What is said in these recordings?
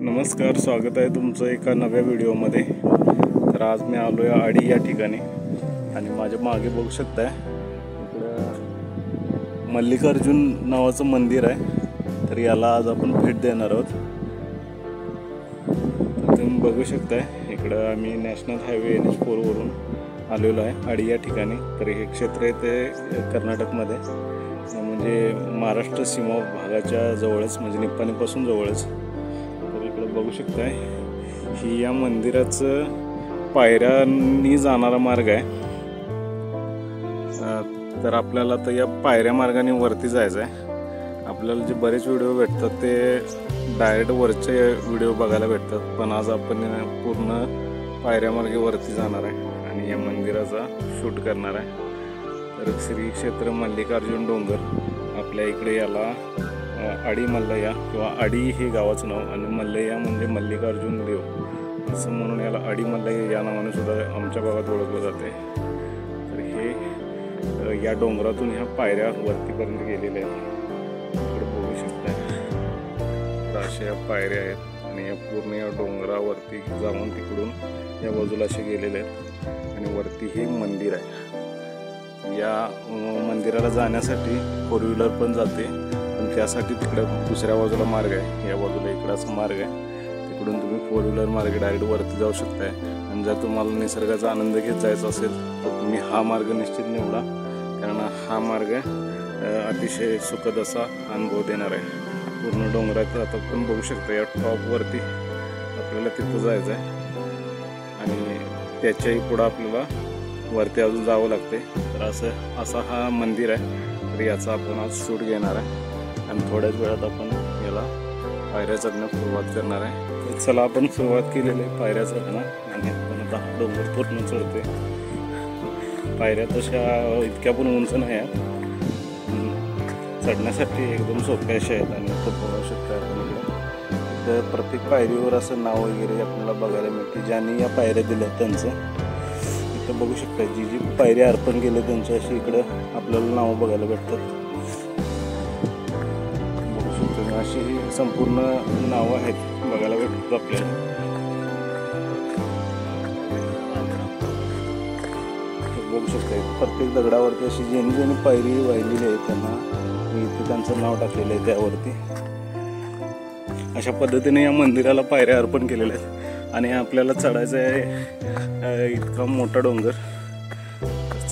नमस्कार, स्वागत आहे तुमचं एका नव्या व्हिडिओमध्ये। तर आज मी आलो आहे आडी या ठिकाणी आणि माझ्या मागे बघू शकताय इकडं मल्लिकार्जुन नावाचं मंदिर आहे। तर याला आज आपण भेट देणार आहोत। तर तुम्ही बघू शकताय इकडं आम्ही नॅशनल हायवे NH4 वरून आलेलो आहे आडी या ठिकाणी। तर हे क्षेत्र आहे ते कर्नाटकमध्ये म्हणजे महाराष्ट्र सीमा भागाच्या जवळच म्हणजे निप्पाणीपासून जवळच। बघू शकताय ही या मंदिराचं पायऱ्यांनी जाणारा मार्ग आहे। तर आपल्याला तर या पायऱ्या मार्गाने वरती जायचं आहे। आपल्याला जे बरेच व्हिडिओ भेटतात ते डायरेक्ट वरचे व्हिडिओ बघायला भेटतात, पण आज आपण पूर्ण पायऱ्या मार्गे वरती जाणार आहे आणि या मंदिराचा शूट करणार आहे। तर श्री क्षेत्र मल्लिकार्जुन डोंगर आपल्या इकडे याला आडी मल्लय्या किंवा आडी हे गावाचं नाव आणि मल्लय्या म्हणजे मल्लिकार्जुन देव असं म्हणून याला आडी मल्लय्या या नावाने सुद्धा आमच्या भागात ओळखलं जाते। तर हे या डोंगरातून ह्या पायऱ्या वरतीपर्यंत गेलेल्या आहेत। इकडे बघू शकता तर अशा या पायऱ्या आहेत आणि या पूर्ण या डोंगरावरती जाऊन तिकडून या बाजूला असे गेलेले आहेत आणि वरती हे मंदिर आहे। या मंदिराला जाण्यासाठी 4 व्हीलर पण जाते, त्यासाठी तिकडे दुसऱ्या बाजूला मार्ग आहे, या बाजूला इकडं असा मार्ग आहे। तिकडून तुम्ही 4 व्हीलर मार्ग डायरेक्ट वरती जाऊ शकताय आणि जर तुम्हाला निसर्गाचा आनंद घेत जायचा असेल तर तुम्ही हा मार्ग निश्चित निवडा, कारण हा मार्ग अतिशय सुखद असा अनुभव देणार आहे। पूर्ण डोंगरात आता पण बघू शकता या टॉपवरती आपल्याला तिथं जायचं आहे आणि त्याच्याही पुढं आपल्याला वरती अजून जावं लागते। तर असा हा मंदिर आहे। तर याचा आपण आज शूट घेणार आहे आणि थोड्याच वेळात आपण याला पायऱ्या चढण्यास सुरुवात करणार आहे। तर चला आपण सुरुवात केलेली आहे पायऱ्या चढणं आणि आपण आता डोंगर पूर्ण चढतोय। पायऱ्या तशा इतक्या पण उंच नाही आहेत, चढण्यासाठी एकदम सोप्या अशा आहेत आणि तो बघू शकता आपण इकडे तर प्रत्येक पायरीवर असं नाव वगैरे आपल्याला बघायला मिळते ज्यांनी या पायऱ्या दिल्या त्यांचं। इथं बघू शकता जी जी पायऱ्या अर्पण केले त्यांच्या अशी इकडं आपल्याला नावं बघायला भेटतात। अशी ही संपूर्ण नावं आहेत बघायला भेटतात आपल्याला। बघू शकता प्रत्येक दगडावरती अशी ज्यांनी पायरी वाहिलेली आहे त्यांना इथे त्यांचं नाव टाकलेलं आहे त्यावरती। अशा पद्धतीने या मंदिराला पायऱ्या अर्पण केलेल्या आहेत आणि आपल्याला चढायचं आहे इतका मोठा डोंगर।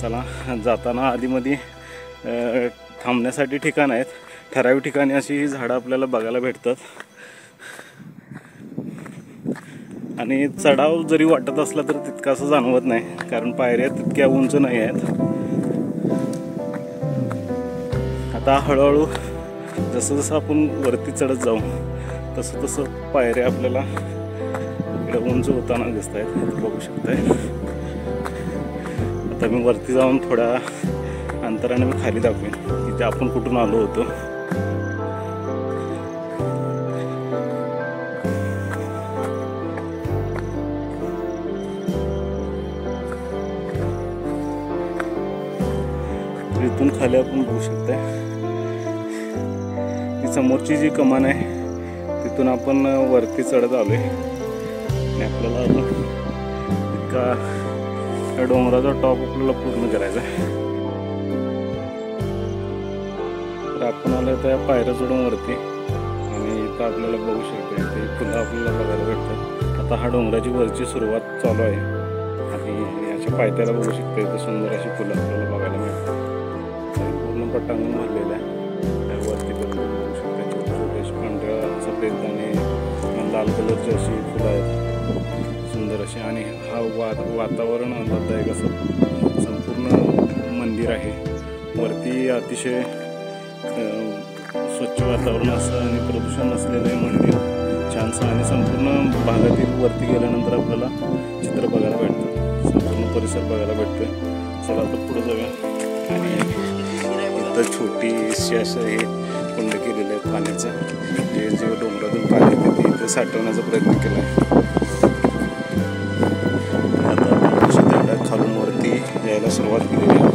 चला जाताना आधीमध्ये थांबण्यासाठी ठिकाण आहेत, ठराविक ठिकाणी अशी झाडं आपल्याला बघायला भेटतात आणि चढाव जरी वाटत असला तर तितका असं जाणवत नाही, कारण पायऱ्या तितक्या उंच नाही आहेत। आता हळूहळू जसं जसं आपण वरती चढत जाऊ तसं तसं पायऱ्या आपल्याला इकडे उंच होताना दिसत आहेत, बघू शकताय। आता मी वरती जाऊन थोड्या अंतराने मी खाली दाखवेन तिथे आपण कुठून आलो होतो। इथून खाली आपण बघू शकताय ही समोरची जी कमान आहे तिथून आपण वरती चढत आलोय आणि आपल्याला अजून इतका डोंगराचा टॉप आपल्याला पूर्ण करायचा आहे। तर आपण आलो त्या पायऱ्या चढून वरती आणि इथं आपल्याला बघू शकता ते फुलं आपल्याला बघायला भेटतात। आता हा डोंगराची वरची सुरुवात चालू आहे आणि अशा पायथ्याला बघू शकता इथं सुंदर अशी फुलं आपल्याला बघायला मिळतात। पूर्ण पटांगण भरलेलं आहे वरती बघू शकता छोटे छोटे पांढऱ्या सफेद आणि लाल कलरची अशी फुलं आहेत सुंदर अशी आणि हा वातावरण आल्हाददायक असं संपूर्ण मंदिर आहे। वरती अतिशय स्वच्छ वातावरण असं आणि प्रदूषण नसलेलं हे मंदिर छानसं आणि संपूर्ण भागातील वरती गेल्यानंतर आपल्याला चित्र बघायला भेटतं, संपूर्ण परिसर बघायला भेटतोय। चला आता पुढे जाऊया आणि इथं छोटीशी असं हे कुंड केलेलं आहे पाण्याचं जे डोंगरातून पाणी येते ते इथं साठवण्याचा प्रयत्न केला आहे। आता खालून वरती यायला सुरुवात केलेली आहे।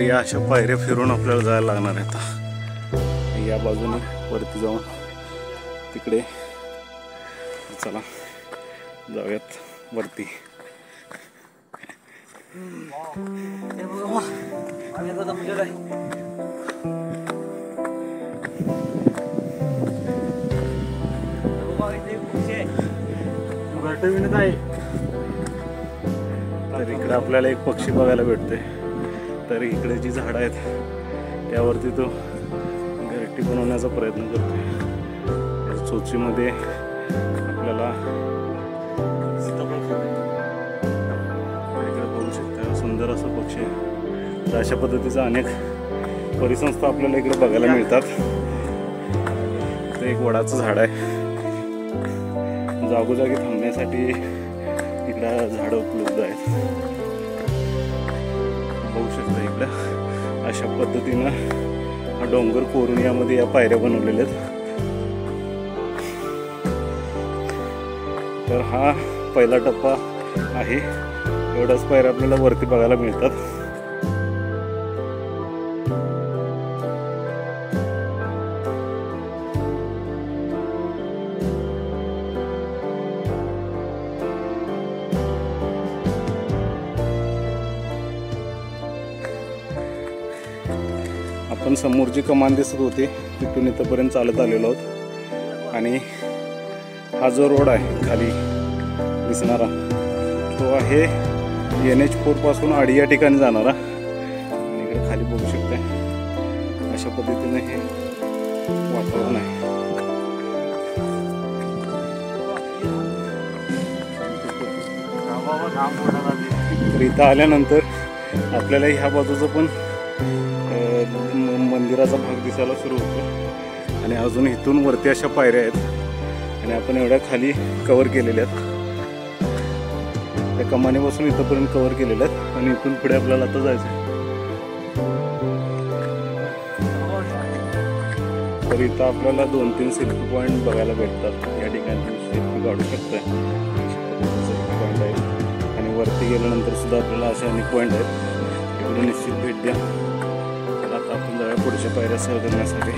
या अशा पायऱ्या फिरून आपल्याला जायला लागणार आहेत. या बाजूने वरती जाऊन तिकडे चला जाऊयात वरती. तर इकडे आपल्याला एक पक्षी बघायला भेटते. तर इकडे जी झाडं आहेत त्यावरती तो घरटी बनवण्याचा प्रयत्न करतोय. चोचीमध्ये आपल्याला इकडे बघू शकता सुंदर असं पक्षी आहे. तर अशा पद्धतीचा अनेक परिसंस्था आपल्याला इकडे बघायला मिळतात. तर एक वडाचं झाड आहे. जागोजागी थांबण्यासाठी इकडं झाडं उपलब्ध आहेत. बघू शकता इकडं अशा पद्धतीनं हा डोंगर कोरून यामध्ये या पायऱ्या बनवलेल्या आहेत. तर हा पहिला टप्पा आहे. एवढ्याच पायऱ्या आपल्याला वरती बघायला मिळतात. आपण समोर जी कमान दिसत होती तिथून इथंपर्यंत चालत आलेलो आहोत. आणि हा जो रोड आहे खाली दिसणारा तो आहे NH4 पासून आडी या ठिकाणी जाणारा. आणि इकडे खाली बघू शकता अशा पद्धतीने हे वातावरण आहे. तर इथं आल्यानंतर आपल्याला ह्या बाजूचं पण मंदिराचा भाग दिसायला सुरू होतो. आणि अजून इथून वरती अशा पायऱ्या आहेत आणि आपण एवढ्या खाली कव्हर केलेल्या आहेत. त्या कमानीपासून इथंपर्यंत कव्हर केलेल्या आहेत आणि इथून पुढे आपल्याला आता जायचं आहे. तर इथं आपल्याला 2-3 सेल्फी पॉईंट बघायला भेटतात. या ठिकाणी सेल्फी काढू शकताय. सेल्फी पॉईंट आहे आणि वरती गेल्यानंतर सुद्धा आपल्याला असे अनेक पॉईंट आहेत. इकडे निश्चित भेट द्या. आता आपण जाऊया पुढच्या पायऱ्या सर करण्यासाठी.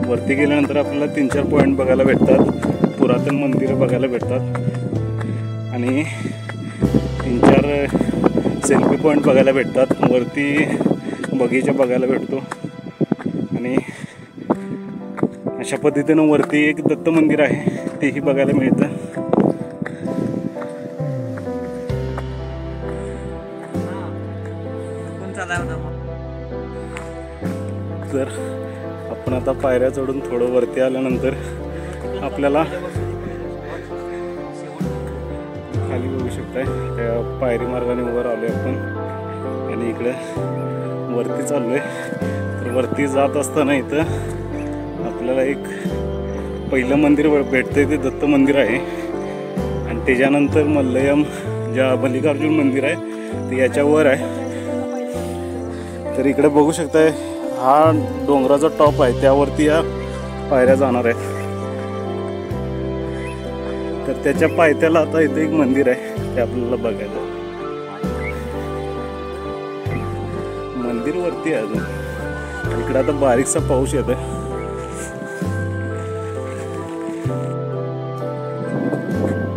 वरती गेल्यानंतर आपल्याला 3-4 पॉईंट बघायला भेटतात. पुरातन मंदिरं बघायला भेटतात आणि 3-4 सेल्फी पॉईंट बघायला भेटतात. वरती बगीचा बघायला भेटतो आणि अशा पद्धतीनं वरती एक दत्त मंदिर आहे तेही बघायला मिळतं. तर आपण आता पायऱ्या चढून थोडं वरती आल्यानंतर आपल्याला खाली बघू शकताय त्या पायरी मार्गाने वर आलोय आपण आणि इकडे वरती चाललोय. तर वरती जात असताना इथं आपल्याला एक पहिलं मंदिर भेटतंय ते दत्त मंदिर आहे. आणि त्याच्यानंतर मल्लयम ज्या मल्लिकार्जुन मंदिर आहे ते याच्यावर आहे. तर इकडे बघू शकताय हा डोंगराचा टॉप आहे त्यावरती या पायऱ्या जाणार आहेत. तर त्याच्या पायथ्याला आता इथे एक मंदिर आहे ते आपल्याला बघायला. मंदिर वरती आहे अजून. इकडे आता बारीकसा पाऊस येतोय.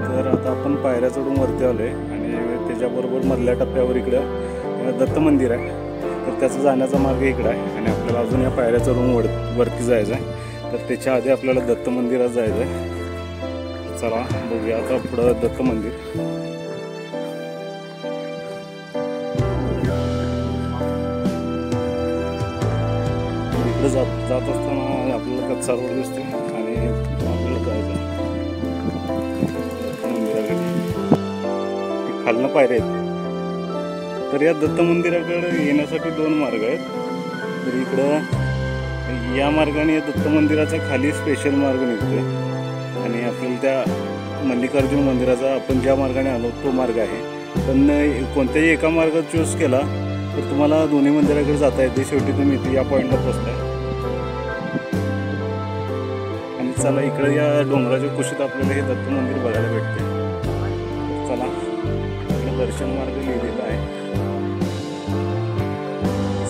तर आता आपण पायऱ्या चढून वरती आलोय आणि त्याच्याबरोबर मधल्या टप्प्यावर इकडं दत्त मंदिर आहे. तर त्याचा जाण्याचा मार्ग इकडं आहे आणि आपल्याला अजून या पायऱ्या चढून वरती जायचं आहे. तर त्याच्या आधी आपल्याला दत्त मंदिरात जायचं आहे. चला बघूया आता पुढं दत्त मंदिर. इकडे जात असताना आपल्याला कच्चा रोड दिसतो आणि आपल्याला जायचं दत्त मंदिराकडे. खालनं पायऱ्या आहेत. तर या दत्त मंदिराकडे येण्यासाठी 2 मार्ग आहेत. तर इकडं या मार्गाने दत्त मंदिराचा खाली स्पेशल मार्ग निघतोय आणि आपल्याला त्या मल्लिकार्जुन मंदिराचा आपण ज्या मार्गाने आलो तो मार्ग आहे. पण कोणत्याही एका मार्गात चूज केला तर तुम्हाला दोन्ही मंदिराकडे जाता येते. शेवटी तुम्ही इथे या पॉईंटला पोचताय. आणि चला इकडे या डोंगराच्या कुशीत आपल्याला हे दत्त मंदिर बघायला भेटते. चला इकडे दर्शन मार्ग लिहिलेला आहे.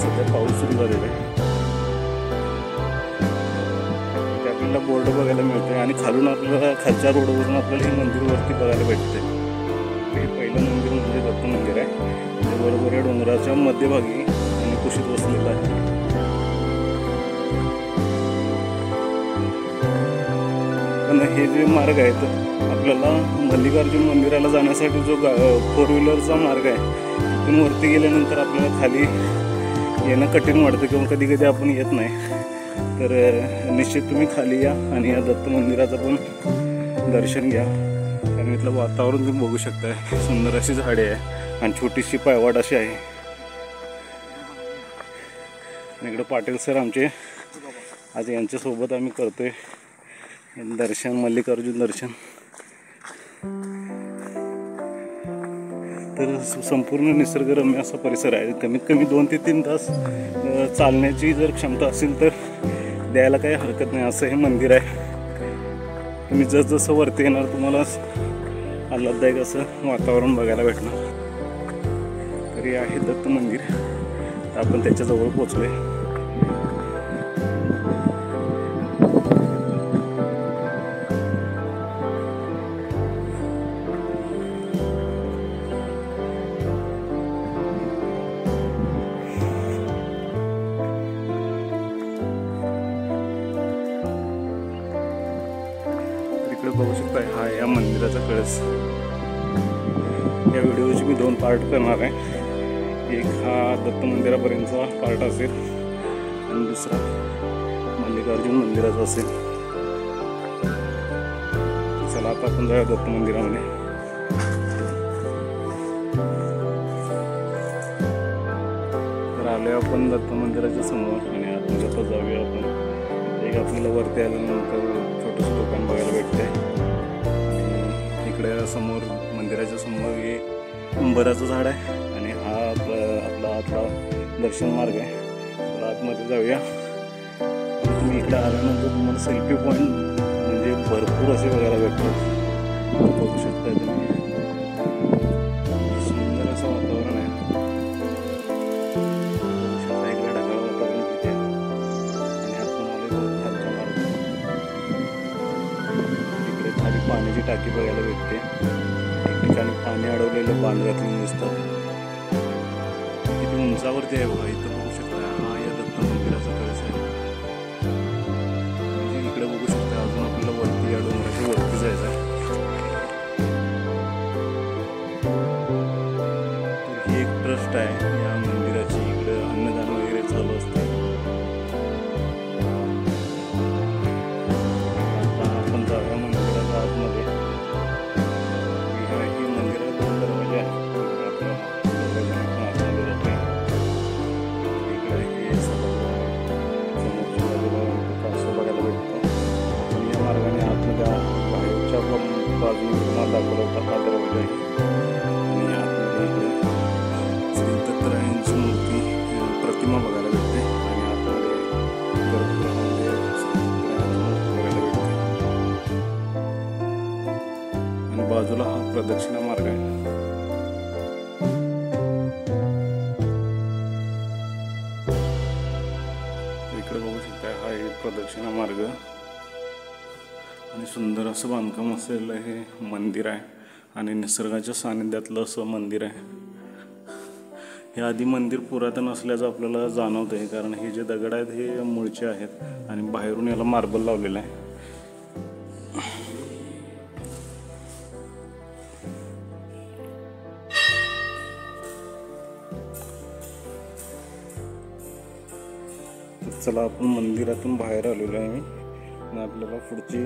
सध्या पाऊस सुरू झालेला आहे. आपल्याला बोर्ड बघायला मिळते आणि खालून आपल्याला खालच्या रोडवरून आपल्याला हे मंदिर वरती बघायला भेटते. हे पहिलं मंदिर म्हणजे दत्त मंदिर आहे. ते बरोबर या डोंगराच्या मध्यभागी आणि कुशीत वसलेलं आहे. पण हे जे मार्ग आहेत आपल्याला मल्लिकार्जुन मंदिराला जाण्यासाठी जो 4 व्हीलरचा मार्ग आहे तिथून वरती गेल्यानंतर आपल्याला खाली येणं कठीण वाटतं किंवा कधी कधी आपण येत नाही. तर निश्चित तुम्ही खाली या आणि या दत्त मंदिराचं पण दर्शन घ्या. कारण इथलं वातावरण तुम्ही बघू शकता. सुंदर अशी झाडे आहे आणि छोटीशी पायवाट अशी आहे. आणि इकडं पाटील सर आमचे आज यांच्यासोबत आम्ही करतोय दर्शन, मल्लिकार्जुन दर्शन. तर संपूर्ण निसर्गरम्य असा परिसर आहे. कमीत कमी 2 ते 3 तास चालण्याची जर क्षमता असेल तर द्यायला काही हरकत नाही असं हे मंदिर आहे. तुम्ही जसजसं वरती येणार तुम्हाला आल्हाददायक असं वातावरण बघायला भेटणार. तर हे आहे दत्त मंदिर. आपण त्याच्याजवळ पोचलोय. बघू शकता हा या मंदिराचा कळस. या व्हिडिओचे मी 2 पार्ट करणार आहे. एक हा दत्त मंदिरापर्यंतचा पार्ट असेल आणि दुसरा मल्लिकार्जुन मंदिराचा असेल. चला आता आपण जाऊया दत्त मंदिरामध्ये. तर आलोय आपण दत्त मंदिराच्या समोर आणि आतमध्ये आता जाऊया आपण. एक आपल्याला वरती आल्यानंतर छोटंसं दुकान बघायला भेटते. इकडे समोर मंदिराच्या समोर हे उंबराचं झाड आहे आणि हा आपला आतला दर्शन मार्ग आहे. तर आतमध्ये जाऊया. तुम्ही इकडे आल्यानंतर तुम्हाला सेल्फी पॉईंट म्हणजे भरपूर असे बघायला भेटतात. बघू शकता तुम्ही. सुंदर असं वातावरण आहे. बघू शकता इकडे ढगाळ वातावरण तिथे आणि आपण आले खालच्या मार्ग. इकडे खाली पाण्याची टाकी बघायला भेटते. एक ठिकाणी पाणी अडवलेलं बांध घातलेलं दिसतात. किती उंचावरती आहे बघा. इथं बघू शकता हा या दत्त मंदिराचा कळस आहे. म्हणजे इकडे बघू शकता अजून आपल्याला वरती या डोंगराच्या वरती जायचं आहे. तर ही एक ट्रस्ट आहे या मंदिराची. इकडे अन्नदान वगैरे चालू असते. आता आपण जाऊया मंदिराच्या आतमध्ये. मंदिरात 2 दरवाजे आहेत. बाजूने तुम्हाला दाखवला होता हा दरवाजा आहे. आणि आतमध्ये इकडे श्री दत्तरायांची मूर्ती प्रतिमा बघायला भेटते. आणि आतमध्ये गर्भगृहामध्ये श्री दत्तरायांची मूर्ती बघायला भेटते. आणि बाजूला हा प्रदक्षिणा मार्ग आहे. इकडे बघू शकता हा एक प्रदक्षिणा मार्ग आणि सुंदर असं बांधकाम असलेलं हे मंदिर आहे. आणि निसर्गाच्या सानिध्यातलं असं मंदिर आहे. हे आधी मंदिर पुरातन असल्याचं आपल्याला जाणवतं आहे. कारण हे जे दगड आहेत हे मूळचे आहेत आणि बाहेरून याला मार्बल लावलेलं आहे. चला आपण मंदिरातून बाहेर आलेलो आहे आणि आपल्याला पुढची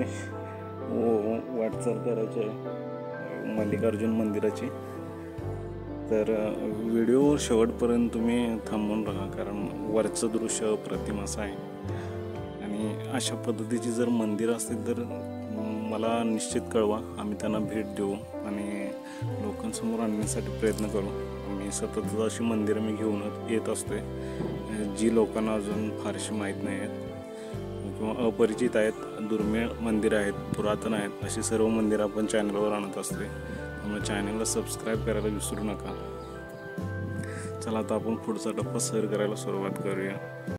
वाटचाल करायची आहे मल्लिकार्जुन मंदिराची. तर व्हिडिओ शेवटपर्यंत तुम्ही थांबून राहा. कारण वरचं दृश्य अप्रतिम असं आहे. आणि अशा पद्धतीची जर मंदिर असतील तर मला निश्चित कळवा. आम्ही त्यांना भेट देऊ आणि लोकांसमोर आणण्यासाठी प्रयत्न करू. मी सतत अशी मंदिरं मी घेऊन येत असते जी लोकांना अजून फारशी माहीत नाही आहेत किंवा अपरिचित आहेत. दुर्मिळ मंदिरं आहेत, पुरातन आहेत, अशी सर्व मंदिरं आपण चॅनलवर आणत असते. त्यामुळे चॅनलला सबस्क्राईब करायला विसरू नका. चला आता आपण पुढचा टप्पा सर करायला सुरुवात करूया.